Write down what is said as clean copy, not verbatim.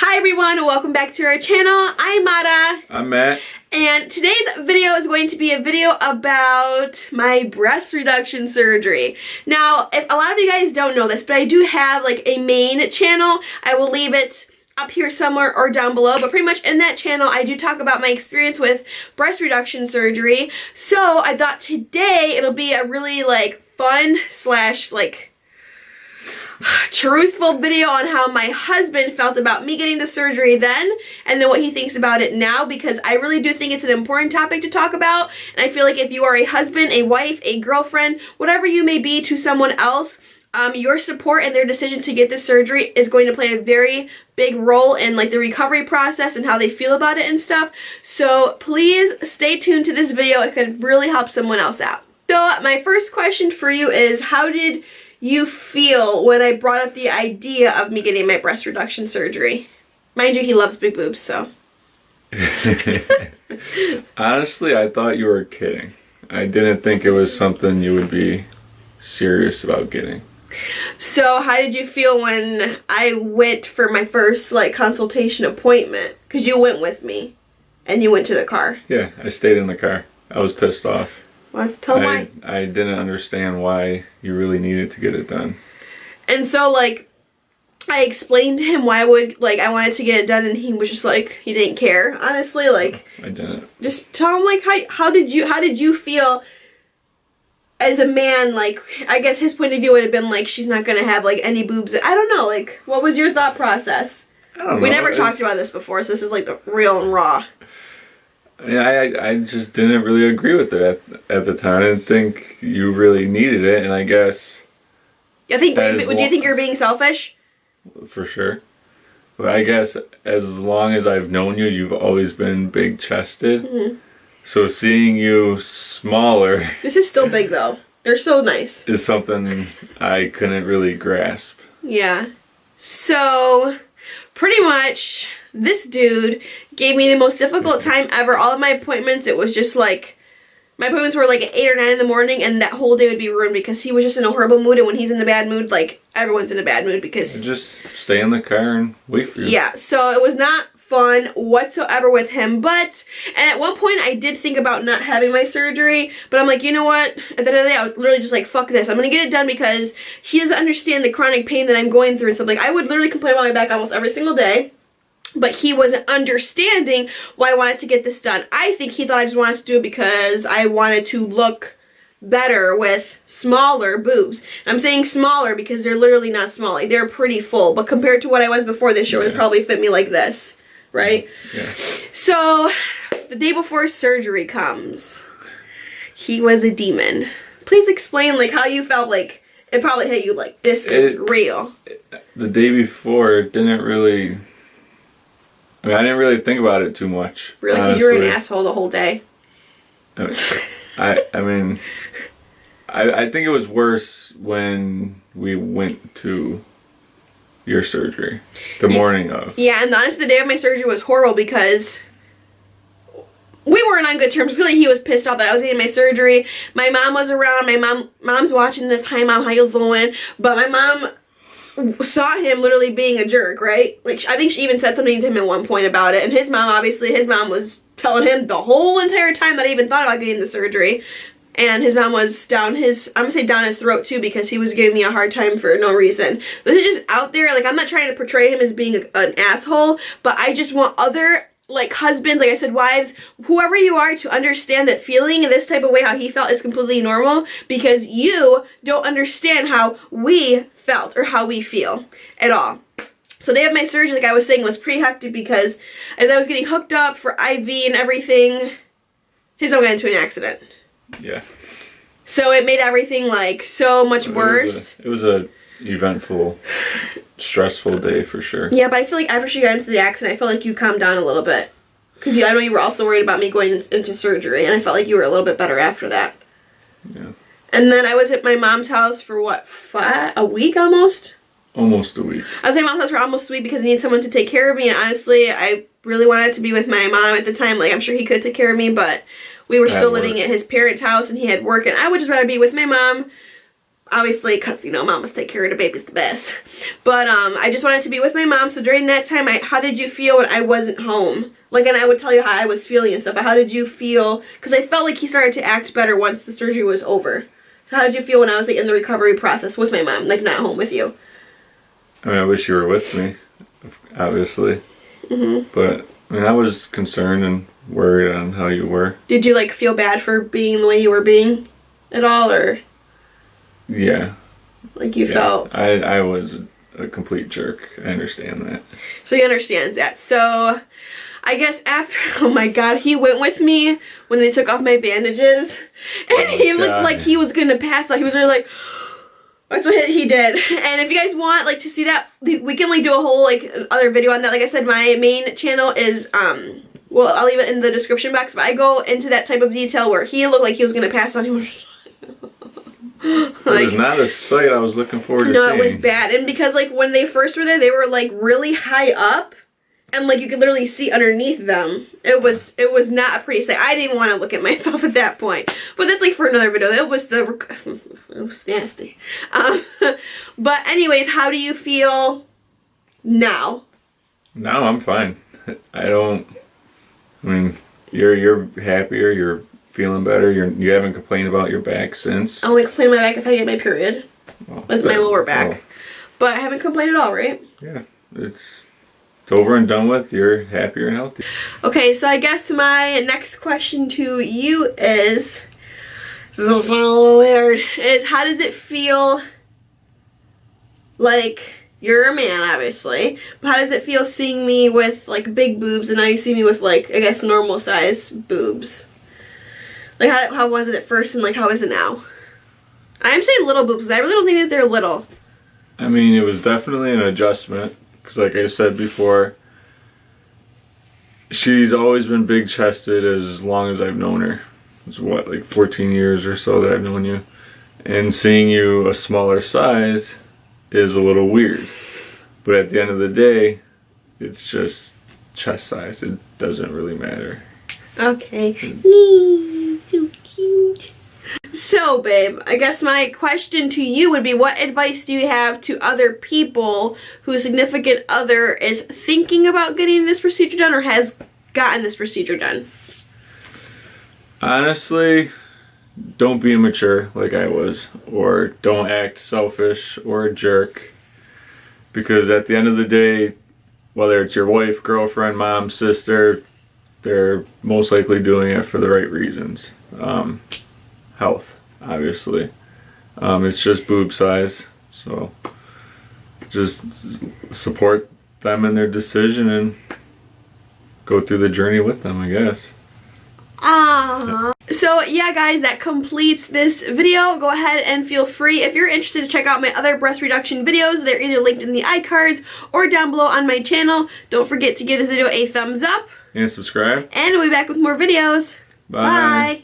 Hi everyone, welcome back to our channel. I'm Mara. I'm Matt. And today's video is going to be a video about my breast reduction surgery. Now, if a lot of you guys don't know this, but I do have like a main channel. I will leave it up here somewhere or down below, but pretty much in that channel I do talk about my experience with breast reduction surgery. So I thought today it'll be a really like fun slash like truthful video on how my husband felt about me getting the surgery then and then what he thinks about it now, because I really do think it's an important topic to talk about. And I feel like if you are a husband, a wife, a girlfriend, whatever you may be to someone else, your support and their decision to get this surgery is going to play a very big role in like the recovery process and how they feel about it and stuff. So please stay tuned to this video. It could really help someone else out. So my first question for you is, how did you feel when I brought up the idea of me getting my breast reduction surgery? Mind you, he loves big boobs, so. Honestly, I thought you were kidding. I didn't think it was something you would be serious about getting. So how did you feel when I went for my first like consultation appointment? Because you went with me and you went to the car. Yeah, I stayed in the car. I was pissed off. Well, tell me why. I didn't understand why you really needed to get it done. And so like I explained to him why I wanted to get it done, and he was just like, he didn't care. Honestly, like I didn't. Just tell him like how did you feel as a man? Like, I guess his point of view would have been like, she's not gonna have like any boobs. I don't know, like what was your thought process? I don't know. We never talked about this before, so this is like the real and raw. I just didn't really agree with it at the time. I didn't think you really needed it, and I guess. Do you think you're being selfish? For sure. But I guess as long as I've known you, you've always been big-chested. Mm-hmm. So seeing you smaller... This is still big, though. They're so nice. ...is something I couldn't really grasp. Yeah. So, pretty much, this dude gave me the most difficult time ever. All of my appointments, it was just like... My appointments were like at 8 or 9 in the morning, and that whole day would be ruined because he was just in a horrible mood, and when he's in a bad mood, like, everyone's in a bad mood because... Just stay in the car and wait for you. Yeah, so it was not fun whatsoever with him, and at one point I did think about not having my surgery, but I'm like, you know what? At the end of the day, I was literally just like, fuck this. I'm gonna get it done because he doesn't understand the chronic pain that I'm going through and stuff. Like, I would literally complain about my back almost every single day. But he wasn't understanding why I wanted to get this done. I think he thought I just wanted to do it because I wanted to look better with smaller boobs. I'm saying smaller because they're literally not small. Like, they're pretty full. But compared to what I was before, this shirt would probably fit me like this. Right? Yeah. So, the day before surgery comes, he was a demon. Please explain, like, how you felt like it probably hit you like, this is real. The day before, it didn't really... I mean, I didn't really think about it too much. Really? Because you were an asshole the whole day? I mean, I think it was worse when we went to your surgery. The morning of. Yeah, and honestly, the day of my surgery was horrible because we weren't on good terms. Really, he was pissed off that I was getting my surgery. My mom was around. My mom's watching this. Hi, Mom. How you doing? But my mom saw him literally being a jerk, right? Like, I think she even said something to him at one point about it. And his mom, obviously, his mom was telling him the whole entire time that I even thought about getting the surgery. And his mom was down his, I'm gonna say down his throat too, because he was giving me a hard time for no reason. This is just out there. Like, I'm not trying to portray him as being an asshole, but I just want other, like, husbands, like I said, wives, whoever you are, to understand that feeling this type of way how he felt is completely normal, because you don't understand how we felt or how we feel at all. So the day of my surgery, like I was saying, was pretty hectic because as I was getting hooked up for IV and everything, his mom got into an accident. Yeah. So it made everything like so much worse. It was a eventful, stressful day for sure. Yeah, but I feel like after she got into the accident, I felt like you calmed down a little bit. Because I know you were also worried about me going into surgery, and I felt like you were a little bit better after that. Yeah. And then I was at my mom's house for what, a week almost? Almost a week. I was at my mom's house for almost a week because I needed someone to take care of me, and honestly, I really wanted to be with my mom at the time. Like, I'm sure he could take care of me, but we were still living at his parents' house, and he had work, and I would just rather be with my mom. obviously, because, you know, mamas take care of the babies the best. But I just wanted to be with my mom. So during that time, how did you feel when I wasn't home? Like, and I would tell you how I was feeling and stuff, but how did you feel? Because I felt like he started to act better once the surgery was over. So how did you feel when I was, like, in the recovery process with my mom, like, not home with you? I mean, I wish you were with me, obviously. But, I mean, I was concerned and worried on how you were. Did you, like, feel bad for being the way you were being at all, or? Yeah. Like, you felt? I was a complete jerk. I understand that. So he understands that. So I guess after, oh my god, he went with me when they took off my bandages, and he looked like he was gonna pass out. He was really like, that's what he did. And if you guys want, like, to see that, we can, like, do a whole, like, other video on that. Like I said, my main channel is, well, I'll leave it in the description box, but I go into that type of detail where he looked like he was gonna pass out. He was just like, it was not a sight I was looking forward to no, seeing. it was bad. And because, like, when they first were there, they were, like, really high up, and, like, you could literally see underneath them. It was not a pretty sight. I didn't even want to look at myself at that point. But that's, like, for another video. It was nasty. But anyways, how do you feel now? Now I'm fine. I mean, you're happier, you're feeling better, you haven't complained about your back since. I only complain my back if I get my period. Well, with my lower back. But I haven't complained at all, right? Yeah, it's over and done with. You're happier and healthy. Okay, so I guess my next question to you is, this will sound a little weird, is how does it feel, like, you're a man, obviously, but how does it feel seeing me with, like, big boobs, and now you see me with, like, I guess normal size boobs? Like, how was it at first, and, like, how is it now? I'm saying little boobs, because I really don't think that they're little. I mean, it was definitely an adjustment, because like I said before, she's always been big-chested as long as I've known her. It's what, like 14 years or so that I've known you. And seeing you a smaller size is a little weird. But at the end of the day, it's just chest size. It doesn't really matter. Okay. So cute. So, babe, I guess my question to you would be, what advice do you have to other people whose significant other is thinking about getting this procedure done or has gotten this procedure done? Honestly, don't be immature like I was, or don't act selfish or a jerk, because at the end of the day, whether it's your wife, girlfriend, mom, sister, they're most likely doing it for the right reasons. Health, obviously. It's just boob size, so just support them in their decision and go through the journey with them, I guess. So yeah, guys, that completes this video. Go ahead and feel free, if you're interested, to check out my other breast reduction videos. They're either linked in the iCards or down below on my channel. Don't forget to give this video a thumbs up. And subscribe. And we'll be back with more videos. Bye. Bye.